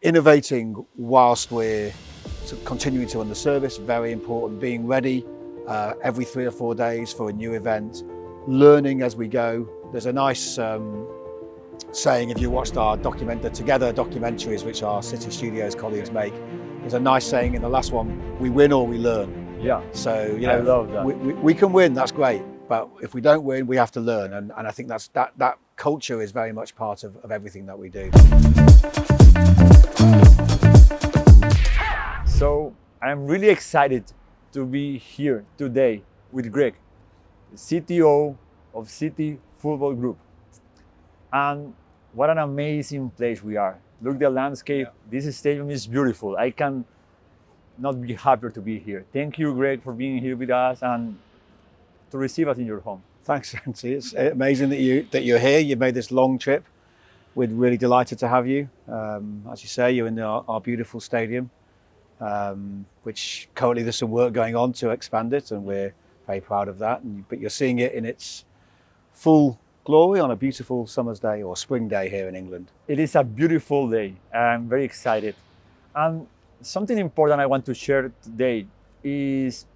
innovating whilst we're continuing to run the service, very important. Being ready every 3 or 4 days for a new event, learning as we go. There's a nice saying, if you watched our Together documentaries, which our City Studios colleagues make, there's a nice saying in the last one, we win or we learn. Yeah. So, you know, I love that. We can win, that's great. But if we don't win, we have to learn. And I think that culture is very much part of everything that we do. So I'm really excited to be here today with Greg, the CTO of City Football Group. And what an amazing place we are. Look at the landscape. Yeah. This stadium is beautiful. I can not be happier to be here. Thank you, Greg, for being here with us and to receive us in your home. Thanks, Santi. It's amazing that you're here. You made this long trip. We're really delighted to have you. As you say, you're in our beautiful stadium, which currently there's some work going on to expand it, and we're very proud of that. But you're seeing it in its full glory on a beautiful summer's day or spring day here in England. It is a beautiful day. I'm very excited. And something important I want to share today is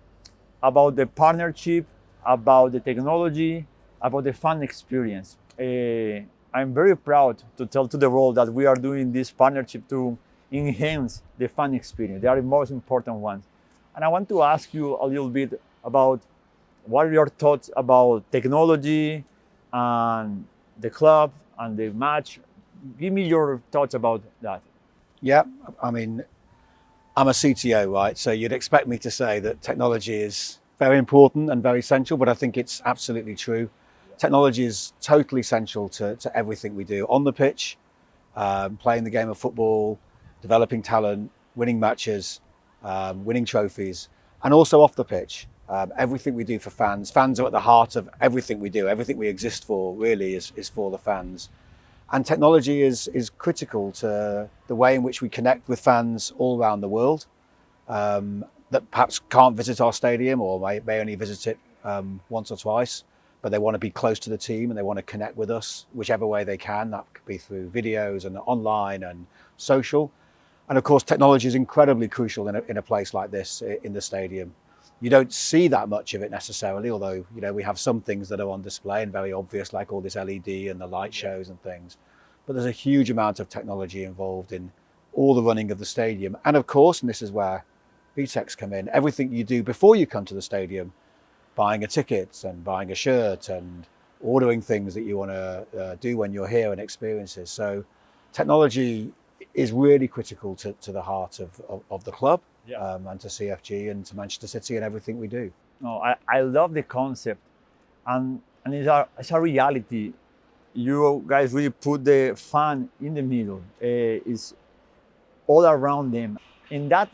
about the partnership, about the technology, about the fan experience. I'm very proud to tell to the world that we are doing this partnership to enhance the fan experience. They are the most important ones. And I want to ask you a little bit about what are your thoughts about technology and the club and the match. Give me your thoughts about that. Yeah, I mean, I'm a CTO, right? So you'd expect me to say that technology is very important and very essential, but I think it's absolutely true. Technology is totally essential to everything we do on the pitch, playing the game of football, developing talent, winning matches, winning trophies, and also off the pitch. Everything we do for fans. Fans are at the heart of everything we do. Everything we exist for really is for the fans. And technology is critical to the way in which we connect with fans all around the world that perhaps can't visit our stadium or may only visit it once or twice, but they want to be close to the team and they want to connect with us whichever way they can. That could be through videos and online and social. And of course, technology is incredibly crucial in a place like this, in the stadium. You don't see that much of it necessarily, although we have some things that are on display and very obvious, like all this LED and the light shows and things. But there's a huge amount of technology involved in all the running of the stadium. And of course, and this is where Vtex come in, everything you do before you come to the stadium, buying a ticket and buying a shirt and ordering things that you want to do when you're here and experiences. So technology is really critical to the heart of the club. Yeah. And to CFG and to Manchester City and everything we do. No, I love the concept, and it's a reality. You guys really put the fan in the middle. It's all around them. In that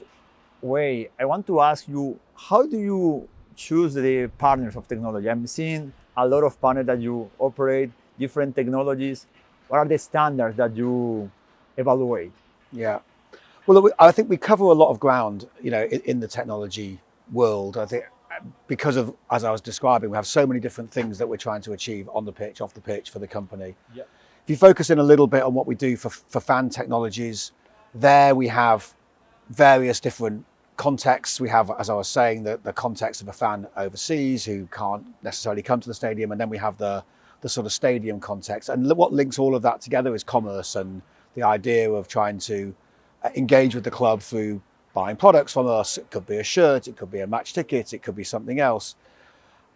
way, I want to ask you, how do you choose the partners of technology? I'm seeing a lot of partners that you operate, different technologies. What are the standards that you evaluate? Yeah. Well, I think we cover a lot of ground, in the technology world. I think because of, as I was describing, we have so many different things that we're trying to achieve on the pitch, off the pitch for the company. Yeah. If you focus in a little bit on what we do for fan technologies, there we have various different contexts. We have, as I was saying, the context of a fan overseas who can't necessarily come to the stadium. And then we have the sort of stadium context. And what links all of that together is commerce and the idea of trying to engage with the club through buying products from us. It could be a shirt, it could be a match ticket, it could be something else.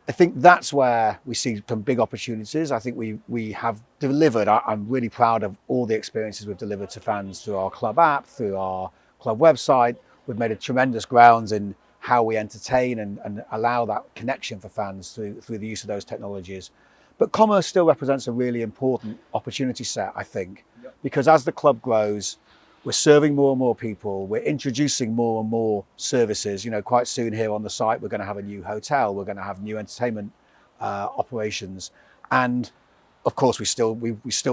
I think that's where we see some big opportunities. I think we have delivered. I'm really proud of all the experiences we've delivered to fans through our club app, through our club website. We've made a tremendous grounds in how we entertain and allow that connection for fans through the use of those technologies. But commerce still represents a really important opportunity set, I think, because as the club grows, we're serving more and more people. We're introducing more and more services. Quite soon here on the site, we're going to have a new hotel. We're going to have new entertainment operations. And of course, we still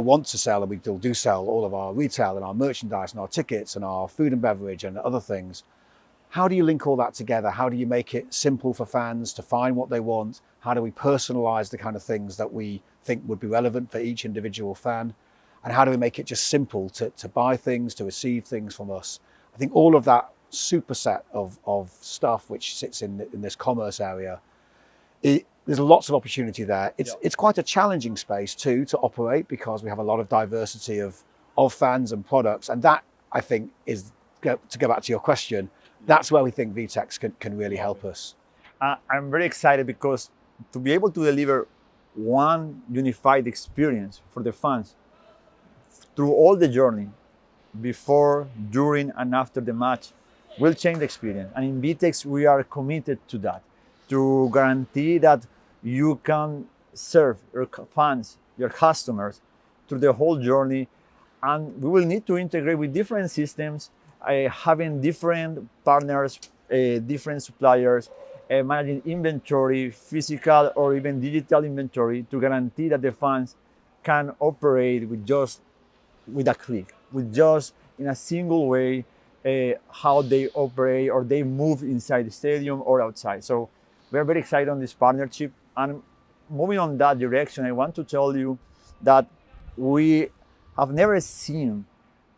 want to sell, and we still do sell all of our retail and our merchandise and our tickets and our food and beverage and other things. How do you link all that together? How do you make it simple for fans to find what they want? How do we personalize the kind of things that we think would be relevant for each individual fan? and how do we make it just simple to buy things, to receive things from us. I think all of that superset of stuff which sits in this commerce area, there's lots of opportunity there. It's quite a challenging space too to operate, because we have a lot of diversity of fans and products, and that, I think, is, to go back to your question, that's where we think Vtex can really help us. I'm very excited because to be able to deliver one unified experience for the fans through all the journey, before, during, and after the match, will change the experience. And in Vtex, we are committed to that, to guarantee that you can serve your fans, your customers, through the whole journey. And we will need to integrate with different systems, having different partners, different suppliers, managing inventory, physical or even digital inventory, to guarantee that the fans can operate with a click, with just in a single way, how they operate or they move inside the stadium or outside. So we're very excited on this partnership. And moving on that direction, I want to tell you that we have never seen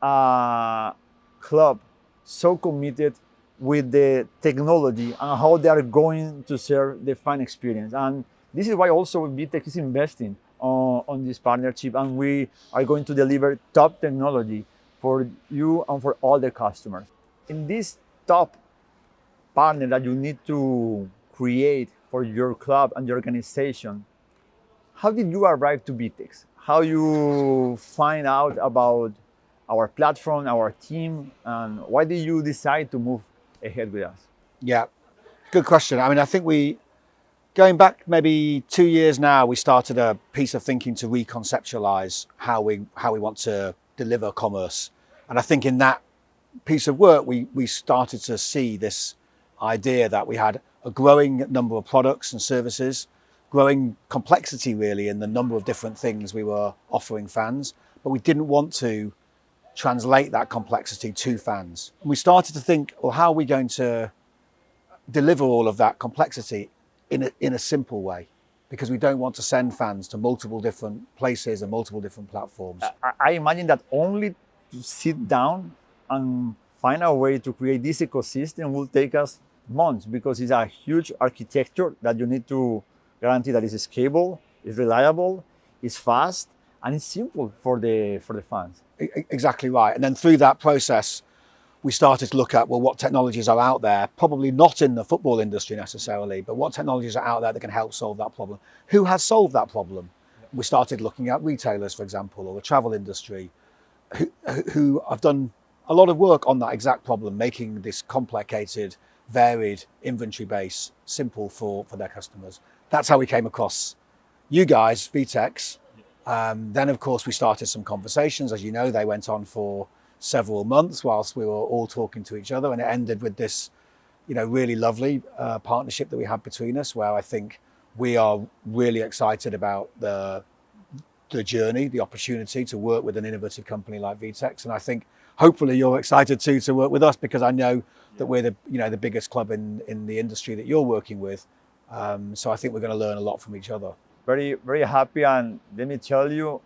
a club so committed with the technology and how they are going to serve the fan experience. And this is why also Vtex is investing on this partnership, and we are going to deliver top technology for you and for all the customers. In this top partner that you need to create for your club and your organization, how did you arrive to Vtex? How you find out about our platform, our team, and why did you decide to move ahead with us? Yeah, good question. I mean, I think going back maybe 2 years now, we started a piece of thinking to reconceptualize how we want to deliver commerce. And I think in that piece of work, we started to see this idea that we had a growing number of products and services, growing complexity really in the number of different things we were offering fans, but we didn't want to translate that complexity to fans. And we started to think, well, how are we going to deliver all of that complexity in a simple way? Because we don't want to send fans to multiple different places and multiple different platforms. I imagine that only to sit down and find a way to create this ecosystem will take us months, because it's a huge architecture that you need to guarantee that it's scalable, it's reliable, it's fast, and it's simple for the fans. Exactly right. And then through that process, we started to look at, well, what technologies are out there, probably not in the football industry necessarily, but what technologies are out there that can help solve that problem? Who has solved that problem? We started looking at retailers, for example, or the travel industry, who have done a lot of work on that exact problem, making this complicated, varied inventory base simple for their customers. That's how we came across you guys, Vtex. Then, of course, we started some conversations. As you know, they went on for several months whilst we were all talking to each other, and it ended with this, really lovely partnership that we have between us, where I think we are really excited about the journey, the opportunity to work with an innovative company like Vtex. And I think hopefully you're excited too to work with us, because I know that we're the biggest club in the industry that you're working with. So I think we're going to learn a lot from each other. Very, very happy, and let me tell you,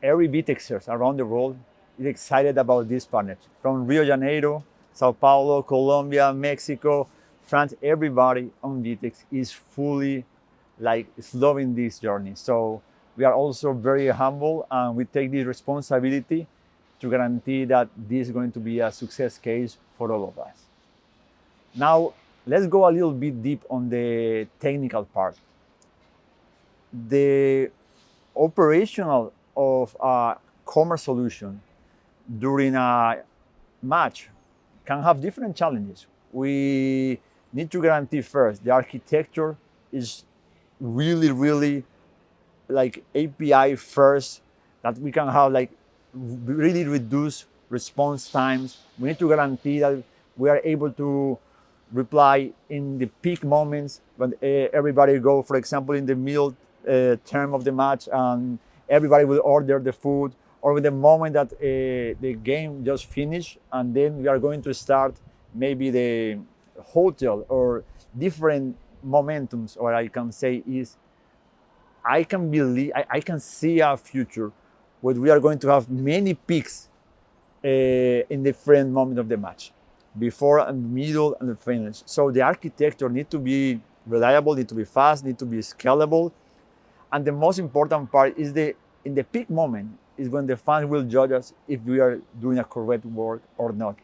every Vtexers around the world is excited about this partnership. From Rio de Janeiro, Sao Paulo, Colombia, Mexico, France, everybody on Vtex is fully is loving this journey. So we are also very humble, and we take this responsibility to guarantee that this is going to be a success case for all of us. Now, let's go a little bit deep on the technical part. The operational of a commerce solution during a match can have different challenges. We need to guarantee first the architecture is really API first, that we can have really reduce response times. We need to guarantee that we are able to reply in the peak moments when everybody go, for example, in the middle term of the match, and everybody will order the food, or with the moment that the game just finished, and then we are going to start maybe the hotel or different momentums. Or I can say is, I can see a future where we are going to have many peaks in different moments of the match, before and middle and the finish. So the architecture need to be reliable, need to be fast, need to be scalable. And the most important part is in the peak moment is when the fans will judge us if we are doing a correct work or not.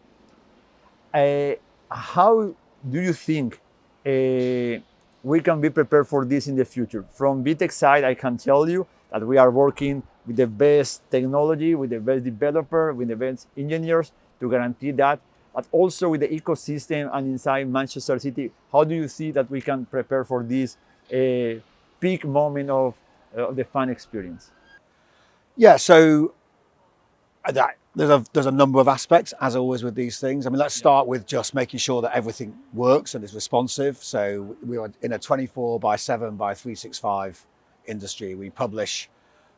How do you think we can be prepared for this in the future? From Vtex side, I can tell you that we are working with the best technology, with the best developer, with the best engineers to guarantee that, but also with the ecosystem and inside Manchester City. How do you see that we can prepare for this peak moment of the fan experience? Yeah, so there's a number of aspects, as always with these things. I mean, let's start with just making sure that everything works and is responsive. So we are in a 24/7 by 365 industry. We publish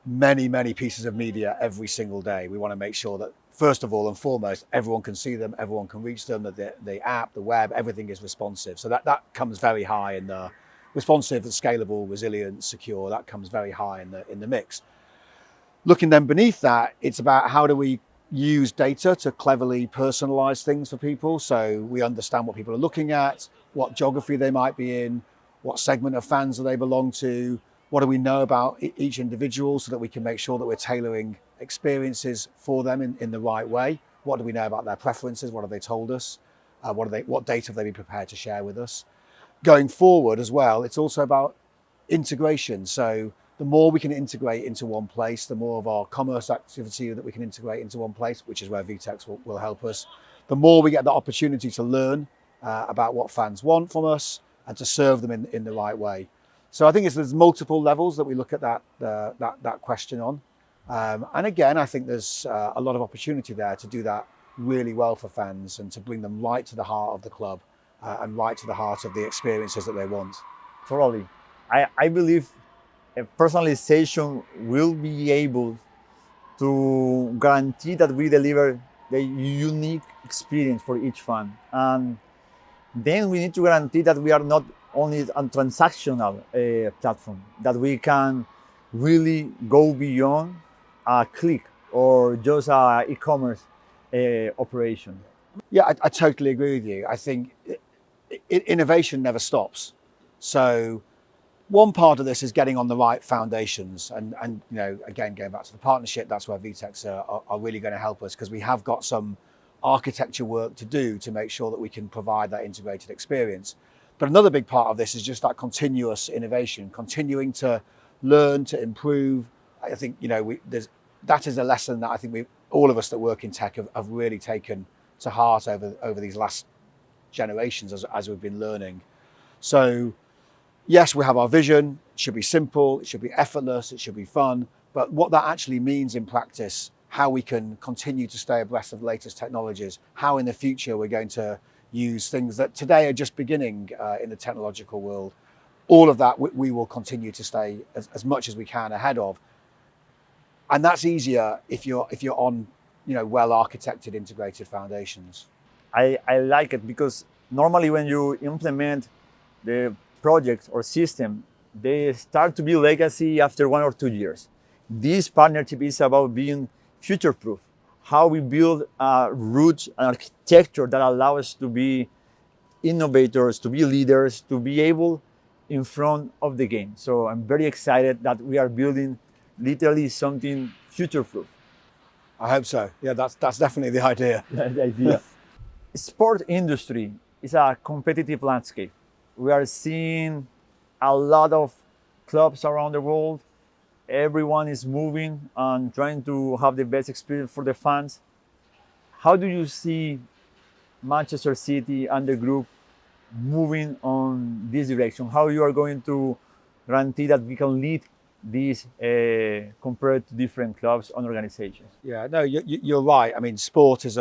many pieces of media every single day. We want to make sure that, first of all and foremost, everyone can see them, everyone can reach them, that the app, the web, everything is responsive. So that comes very high in the responsive, scalable, resilient, secure. That comes very high in the mix. Looking then beneath that, it's about how do we use data to cleverly personalize things for people. So we understand what people are looking at, what geography they might be in, what segment of fans do they belong to, what do we know about each individual so that we can make sure that we're tailoring experiences for them in the right way. What do we know about their preferences? What have they told us? What data have they been prepared to share with us? Going forward as well, it's also about integration. So the more we can integrate into one place, the more of our commerce activity that we can integrate into one place, which is where Vtex will help us, the more we get the opportunity to learn about what fans want from us and to serve them in the right way. So I think there's multiple levels that we look at that question on. And again, I think there's a lot of opportunity there to do that really well for fans and to bring them right to the heart of the club and right to the heart of the experiences that they want. Totally. I believe personalization will be able to guarantee that we deliver the unique experience for each fan. And then we need to guarantee that we are not only a transactional platform, that we can really go beyond a click or just a e-commerce operation. Yeah, I totally agree with you. I think innovation never stops. So one part of this is getting on the right foundations, and again, going back to the partnership, that's where Vtex are really going to help us, because we have got some architecture work to do to make sure that we can provide that integrated experience. But another big part of this is just that continuous innovation, continuing to learn, to improve. I think that is a lesson that I think all of us that work in tech have really taken to heart over these last generations as we've been learning. So yes, we have our vision. It should be simple, it should be effortless, it should be fun. But what that actually means in practice, how we can continue to stay abreast of the latest technologies, how in the future we're going to use things that today are just beginning in the technological world, all of that we will continue to stay as much as we can ahead of. And that's easier if you're on well architected integrated foundations. I like it because normally when you implement the project or system, they start to be legacy after 1 or 2 years. This partnership is about being future-proof, how we build roots and architecture that allow us to be innovators, to be leaders, to be able in front of the game. So I'm very excited that we are building literally something future-proof. I hope so. Yeah, that's definitely the idea. The idea. Sport industry is a competitive landscape. We are seeing a lot of clubs around the world. Everyone is moving and trying to have the best experience for the fans. How do you see Manchester City and the group moving on this direction? How you are going to guarantee that we can lead this compared to different clubs and organizations? Yeah, no, you're right. I mean, sport is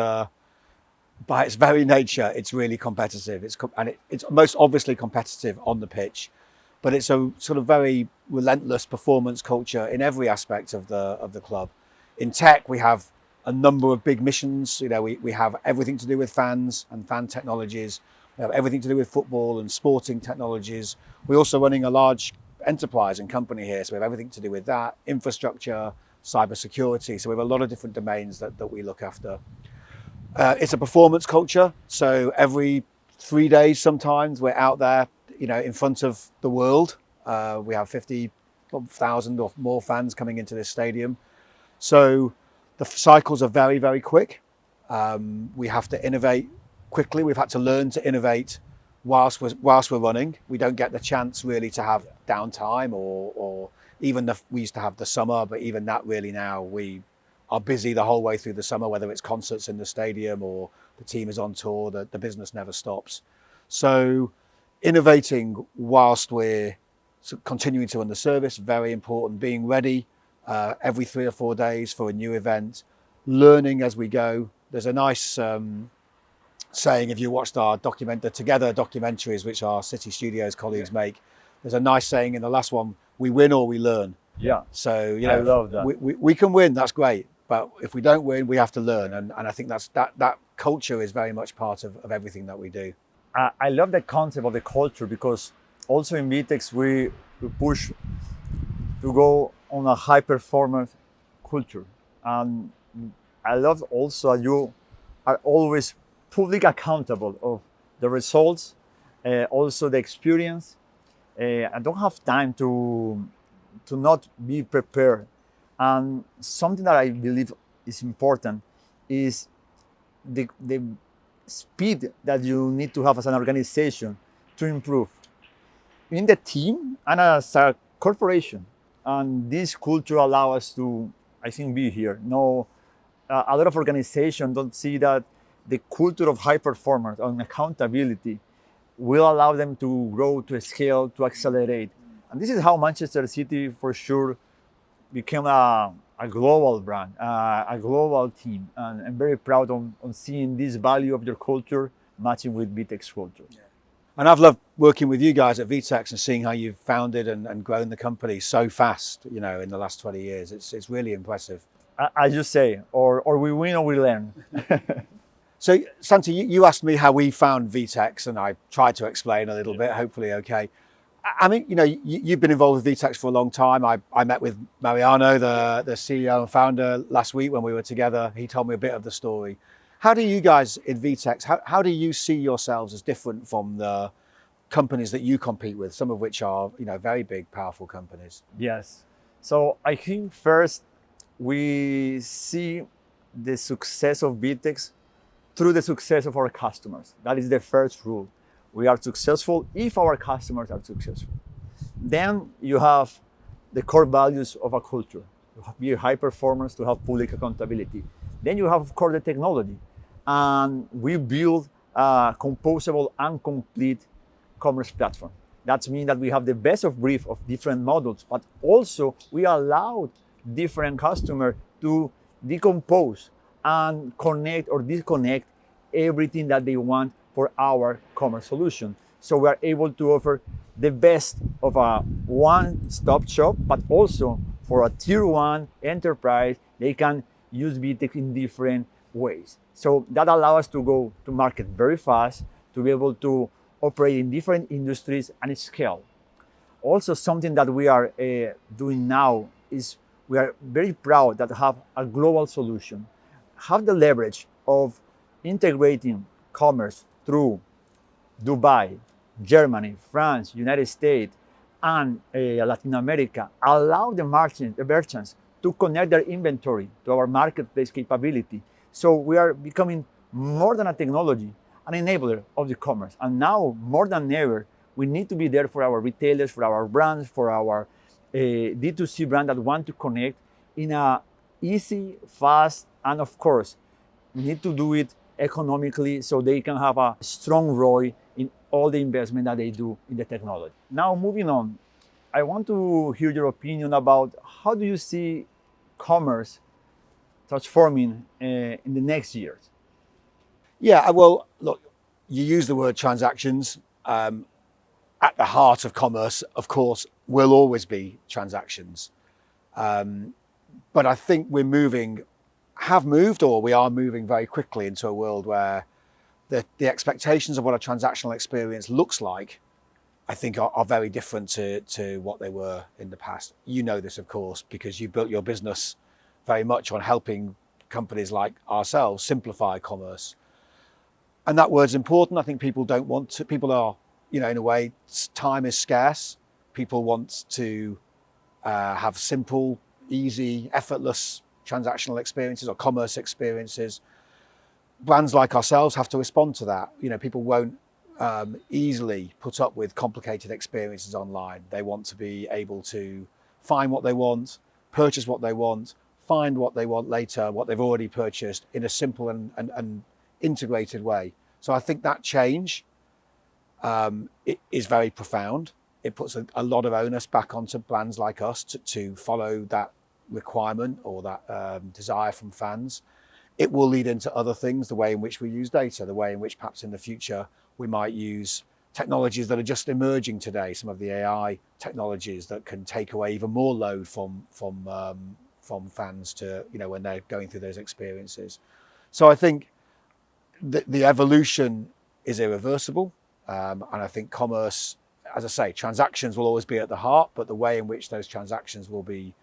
by its very nature, it's really competitive. It's most obviously competitive on the pitch, but it's a sort of very relentless performance culture in every aspect of the club. In tech, we have a number of big missions. We have everything to do with fans and fan technologies. We have everything to do with football and sporting technologies. We're also running a large enterprise and company here, so we have everything to do with that, infrastructure, cybersecurity. So we have a lot of different domains that we look after. It's a performance culture. So every 3 days, sometimes we're out there, in front of the world. We have 50,000 or more fans coming into this stadium. So the cycles are very, very quick. We have to innovate quickly. We've had to learn to innovate whilst we're running. We don't get the chance really to have downtime or even we used to have the summer, but even that really now we are busy the whole way through the summer, whether it's concerts in the stadium or the team is on tour, the business never stops. So innovating whilst we're continuing to run the service, very important. Being ready every 3 or 4 days for a new event, learning as we go. There's a nice saying, if you watched the Together documentaries, which our City Studios colleagues make, there's a nice saying in the last one, we win or we learn. Yeah. So, I love that. We can win, that's great. But if we don't win, we have to learn. And I think that culture is very much part of everything that we do. I love the concept of the culture, because also in Vtex we push to go on a high performance culture. And I love also you are always public accountable of the results, also the experience. I don't have time to not be prepared. And something that I believe is important is the speed that you need to have as an organization to improve in the team and as a corporation. And this culture allows us to, I think, be here. No, a lot of organizations don't see that the culture of high performance and accountability will allow them to grow, to scale, to accelerate. And this is how Manchester City, for sure, became a global brand, a global team. And I'm very proud on seeing this value of your culture matching with Vtex culture. Yeah. And I've loved working with you guys at Vtex and seeing how you've founded and grown the company so fast, in the last 20 years. It's really impressive. As you say, or we win or we learn. So, Santi, you asked me how we found Vtex, and I tried to explain a little bit, hopefully okay. I mean, you've been involved with Vtex for a long time. I met with Mariano, the CEO and founder, last week when we were together. He told me a bit of the story. How do you guys in Vtex, how do you see yourselves as different from the companies that you compete with, some of which are, very big, powerful companies? Yes. So I think first we see the success of Vtex through the success of our customers. That is the first rule. We are successful if our customers are successful. Then you have the core values of a culture. You have to be high performance, to have public accountability. Then you have, of course, the technology. And we build a composable and complete commerce platform. That means that we have the best of breed of different models, but also we allow different customers to decompose and connect or disconnect everything that they want for our commerce solution. So we are able to offer the best of a one-stop shop, but also for a tier 1 enterprise, they can use Vtex in different ways. So that allows us to go to market very fast, to be able to operate in different industries and scale. Also, something that we are doing now is we are very proud that have a global solution, have the leverage of integrating commerce through Dubai, Germany, France, United States, and Latin America, allow the merchants to connect their inventory to our marketplace capability. So we are becoming more than a technology, an enabler of the commerce. And now, more than ever, we need to be there for our retailers, for our brands, for our D2C brand that want to connect in a easy, fast, and of course, we need to do it economically so they can have a strong ROI in all the investment that they do in the technology. Now, moving on, I want to hear your opinion about how do you see commerce transforming in the next years? Yeah, well, look, you use the word transactions. At the heart of commerce, of course, will always be transactions. But I think we are moving very quickly into a world where the expectations of what a transactional experience looks like, I think are very different to what they were in the past. You know this, of course, because you built your business very much on helping companies like ourselves simplify commerce. And that word's important. I think people don't want to, people are, in a way, time is scarce. People want to have simple, easy, effortless transactional experiences or commerce experiences. Brands like ourselves have to respond to that. People won't easily put up with complicated experiences online. They want to be able to find what they want, purchase what they want, find what they want later, what they've already purchased in a simple and integrated way. So I think that change it is very profound. It puts a lot of onus back onto brands like us to follow that requirement or that desire from fans. It will lead into other things, the way in which we use data, the way in which perhaps in the future we might use technologies that are just emerging today, some of the AI technologies that can take away even more load from fans to, when they're going through those experiences. So I think the evolution is irreversible. And I think commerce, as I say, transactions will always be at the heart, but the way in which those transactions will be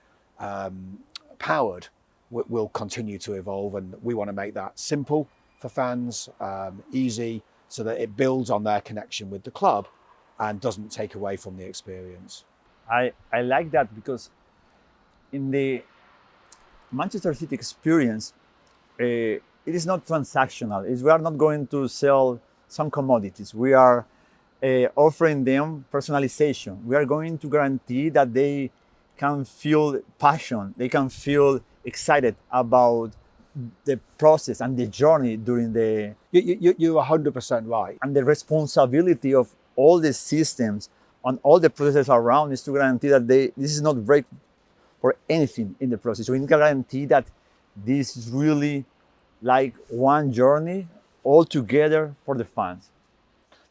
powered will continue to evolve. And we want to make that simple for fans, easy, so that it builds on their connection with the club and doesn't take away from the experience. I like that, because in the Manchester City experience, it is not transactional. We are not going to sell some commodities. We are offering them personalization. We are going to guarantee that they can feel passion. They can feel excited about the process and the journey during the... You're 100% right. And the responsibility of all the systems and all the processes around is to guarantee that this is not break for anything in the process. So we need to guarantee that this is really like one journey all together for the fans.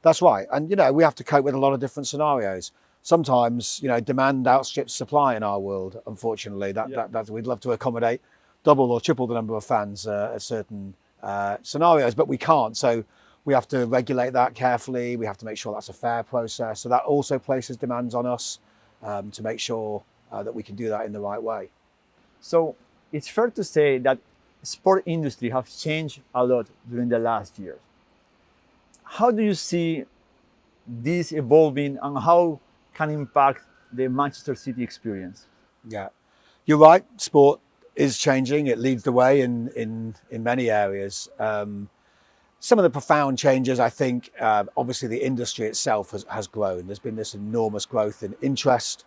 That's right. And, we have to cope with a lot of different scenarios. Sometimes, demand outstrips supply in our world, unfortunately. That we'd love to accommodate double or triple the number of fans at certain scenarios, but we can't. So we have to regulate that carefully. We have to make sure that's a fair process. So that also places demands on us to make sure that we can do that in the right way. So it's fair to say that sport industry has changed a lot during the last years. How do you see this evolving, and how can impact the Manchester City experience? Yeah, you're right. Sport is changing. It leads the way in many areas. Some of the profound changes, I think, obviously the industry itself has grown. There's been this enormous growth in interest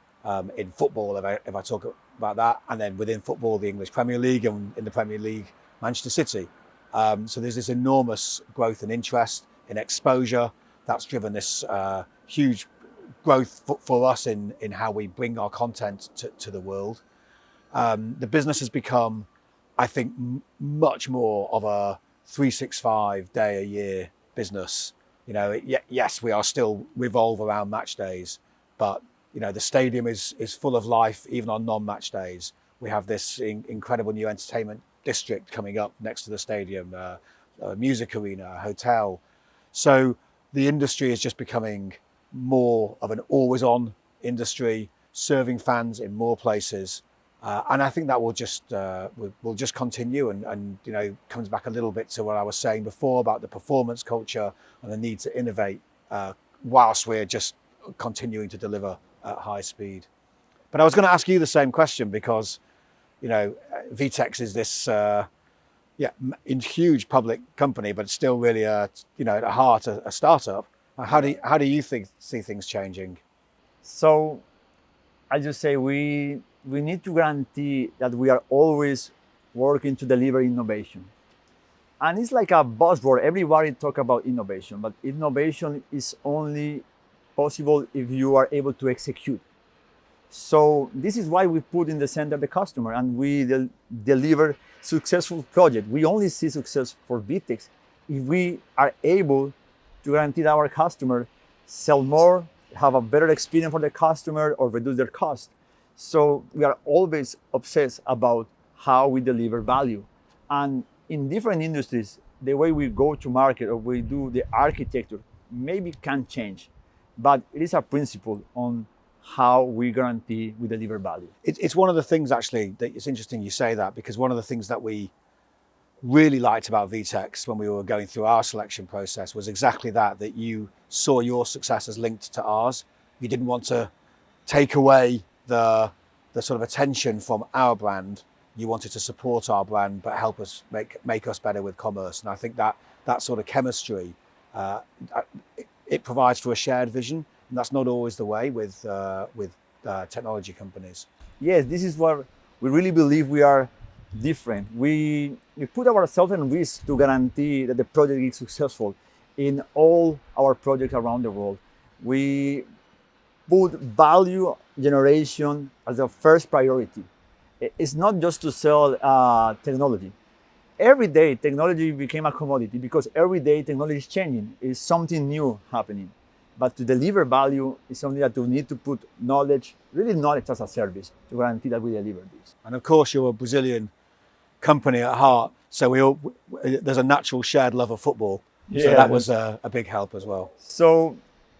in football, if I talk about that, and then within football, the English Premier League, and in the Premier League, Manchester City. So there's this enormous growth in interest, in exposure. That's driven this huge growth for us in how we bring our content to the world. The business has become, I think, much more of a 365 day a year business. Yes, we are still revolve around match days, but the stadium is full of life even on non-match days. We have this incredible new entertainment district coming up next to the stadium, a music arena, a hotel. So the industry is just becoming more of an always-on industry, serving fans in more places. And I think that will just continue and comes back a little bit to what I was saying before about the performance culture and the need to innovate whilst we're just continuing to deliver at high speed. But I was going to ask you the same question, because Vtex is this huge public company, but it's still really at the heart a startup. How do you see things changing? So I just say we need to guarantee that we are always working to deliver innovation. And it's like a buzzword. Everybody talk about innovation, but innovation is only possible if you are able to execute. So this is why we put in the center the customer, and we deliver successful project. We only see success for Vtex if we are able to guarantee that our customer sell more, have a better experience for the customer, or reduce their cost. So we are always obsessed about how we deliver value. And in different industries, the way we go to market or we do the architecture maybe can change, but it is a principle on how we guarantee we deliver value. It's one of the things actually that it's interesting you say that, because one of the things that we really liked about Vtex when we were going through our selection process was exactly that you saw your success as linked to ours. You didn't want to take away the sort of attention from our brand. You wanted to support our brand, but help us make us better with commerce. And I think that sort of chemistry, it provides for a shared vision, and that's not always the way with technology companies. Yes, this is what we really believe we are different. We put ourselves in risk to guarantee that the project is successful in all our projects around the world. We put value generation as the first priority. It's not just to sell technology. Every day technology became a commodity because every day technology is changing. It's something new happening. But to deliver value is something that we need to put knowledge, really knowledge as a service, to guarantee that we deliver this. And of course, you're a Brazilian company at heart, so there's a natural shared love of football. So that was a big help as well. So,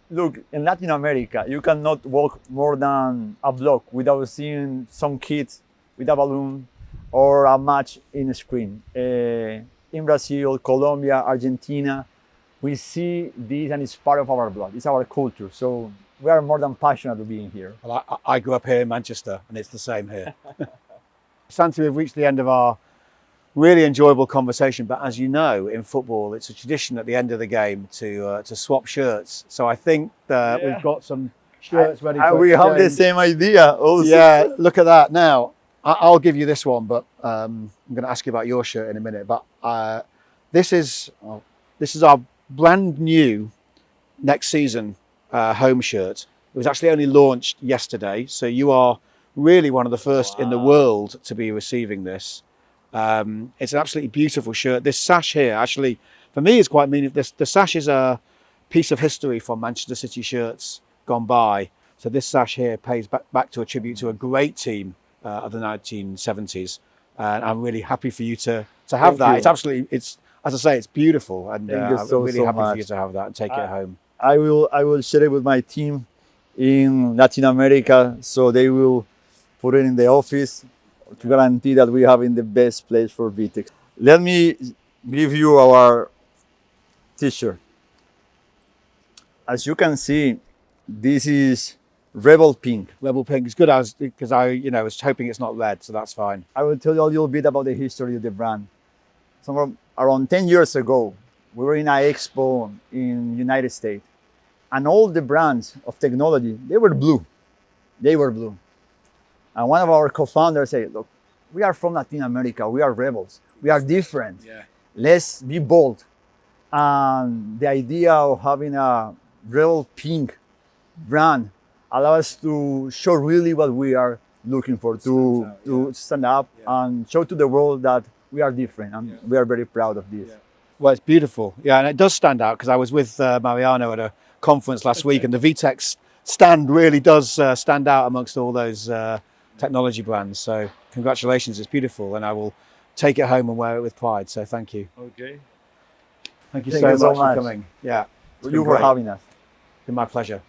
look, in Latin America, you cannot walk more than a block without seeing some kids with a balloon or a match in a screen. In Brazil, Colombia, Argentina, we see this and it's part of our blood. It's our culture. So we are more than passionate to being here. Well, I grew up here in Manchester, and it's the same here. Santi, we've reached the end of our really enjoyable conversation, but as you know, in football, it's a tradition at the end of the game to swap shirts. So I think that we've got some shirts ready. We have the same idea also. Yeah, look at that. Now, I'll give you this one, but I'm going to ask you about your shirt in a minute. But this is our brand new next season home shirt. It was actually only launched yesterday, so you are really one of the first in the world to be receiving this. It's an absolutely beautiful shirt. This sash here, actually, for me, is quite meaningful. The sash is a piece of history from Manchester City shirts gone by. So this sash here pays back to a tribute to a great team of the 1970s. And I'm really happy for you to have that. It's absolutely, as I say, it's beautiful. And I'm really happy for you to have that and take it home. I will share it with my team in Latin America, so they will put it in the office to guarantee that we have in the best place for Vtex. Let me give you our t-shirt. As you can see, this is Rebel Pink. Rebel Pink is good because I was hoping it's not red, so that's fine. I will tell you a little bit about the history of the brand. Around 10 years ago, we were in an expo in United States, and all the brands of technology, they were blue. They were blue. And one of our co-founders said, look, we are from Latin America. We are rebels. We are different. Yeah. Let's be bold. And the idea of having a Rebel Pink brand allows us to show really what we are looking for, to stand up and show to the world that we are different. And we are very proud of this. Yeah. Well, it's beautiful. Yeah, and it does stand out because I was with Mariano at a conference last week, and the Vtex stand really does stand out amongst all those technology brands. So congratulations, it's beautiful, and I will take it home and wear it with pride. So thank you. Okay. Thank you so much for coming. Yeah. You for having us. It's been my pleasure.